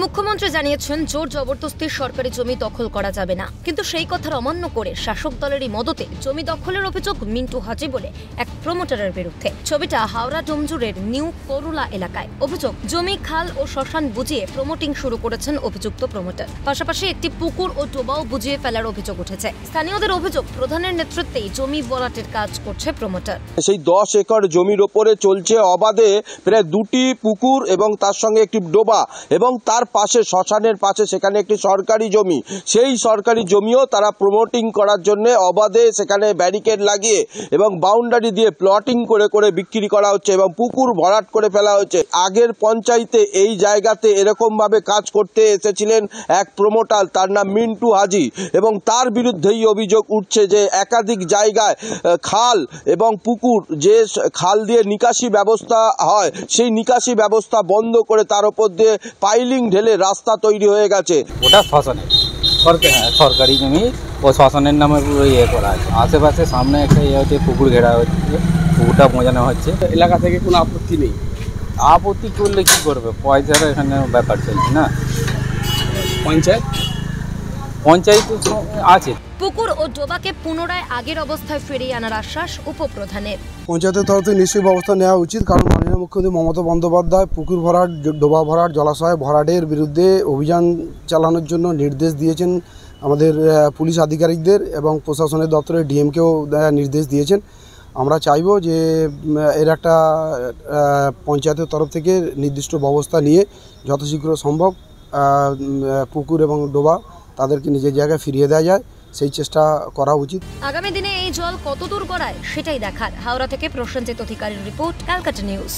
মুখ্যমন্ত্রী জানিয়েছেন জোর জবরদস্তি সরকারি জমি দখল করা যাবে না, কিন্তু সেই কথার অমান্য করে শাসক দলেরই মদতে জমি দখলের অভিযোগ মিন্টু হাজি বলে এক প্রমোটারের বিরুদ্ধে। ছবিটা হাওড়া ডোমজুরের নিউ করুলা এলাকায়। অভিযোগ, জমি, খাল ও শ্মশান বুঝিয়ে প্রমোটিং শুরু করেছেন অভিযুক্ত প্রমোটার। পাশাপাশি একটি পুকুর ও ডোবাও বুঝিয়ে ফেলার অভিযোগ উঠেছে। স্থানীয়দের অভিযোগ, প্রধানের নেতৃত্বেই জমি ভরাটের কাজ করছে প্রমোটার। সেই 10 একর জমির ওপরে চলছে অবাধে প্রায় 2টি পুকুর এবং তার সঙ্গে একটি ডোবা, এবং তার পাশে শ্মশানের পাশে সেখানে একটি সরকারি জমি। সেই সরকারি জমিও তারা প্রমোটিং করার জন্য অবাধে সেখানে ব্যারিকেড লাগিয়ে এবং বাউন্ডারি দিয়ে প্লটিং করে করে বিক্রি করা হচ্ছে এবং পুকুর ভরাট করে ফেলা হচ্ছে। আগের পঞ্চায়েতে এই জায়গাতে এরকম ভাবে কাজ করতে এসেছিলেন এক প্রমোটার, তার নাম মিন্টু হাজি, এবং তার বিরুদ্ধেই অভিযোগ উঠছে যে একাধিক জায়গায় খাল এবং পুকুর, যে খাল দিয়ে নিকাশি ব্যবস্থা হয় সেই নিকাশি ব্যবস্থা বন্ধ করে তার উপর দিয়ে পাইলিং ঢেলে রাস্তা তৈরি হয়ে গেছে। ওটা শ্মশানের সরকারি জমি, ও শ্মশানের নামে পুরো ইয়ে করা আছে। আশেপাশে সামনে একটা ইয়ে হচ্ছে, পুকুর ঘেরা হচ্ছে, পুকুরটা বোঝানো হচ্ছে। এলাকা থেকে কোনো আপত্তি নেই? আপত্তি করলে কি করবে, পয়সার এখানে ব্যাপার চলছে না। পঞ্চায়েত আছে। পুকুর ও ডোবাকে পুনরায় আগের অবস্থায় ফিরিয়ে আনার আশ্বাস উপপ্রধানের। পঞ্চায়েতের তরফ থেকে নিশ্চয়ই ব্যবস্থা নেওয়া উচিত, কারণ মাননীয় মুখ্যমন্ত্রী মমতা বন্দ্যোপাধ্যায় পুকুর ভরাট, ডোবা ভরাট, জলাশয় ভরাটের বিরুদ্ধে অভিযান চালানোর জন্য নির্দেশ দিয়েছেন আমাদের পুলিশ আধিকারিকদের, এবং প্রশাসনের দপ্তরের ডিএমকেও নির্দেশ দিয়েছেন। আমরা চাইব যে এর একটা পঞ্চায়েতের তরফ থেকে নির্দিষ্ট ব্যবস্থা নিয়ে যত শীঘ্র সম্ভব পুকুর এবং ডোবা তাদেরকে নিজের জায়গায় ফিরিয়ে দেওয়া যায়, সেই চেষ্টা করা উচিত। আগামী দিনে এই জল কতদূর গড়ায় সেটাই দেখার। হাওড়া থেকে প্রসেনজিৎ অধিকারীর রিপোর্ট, ক্যালকাটা নিউজ।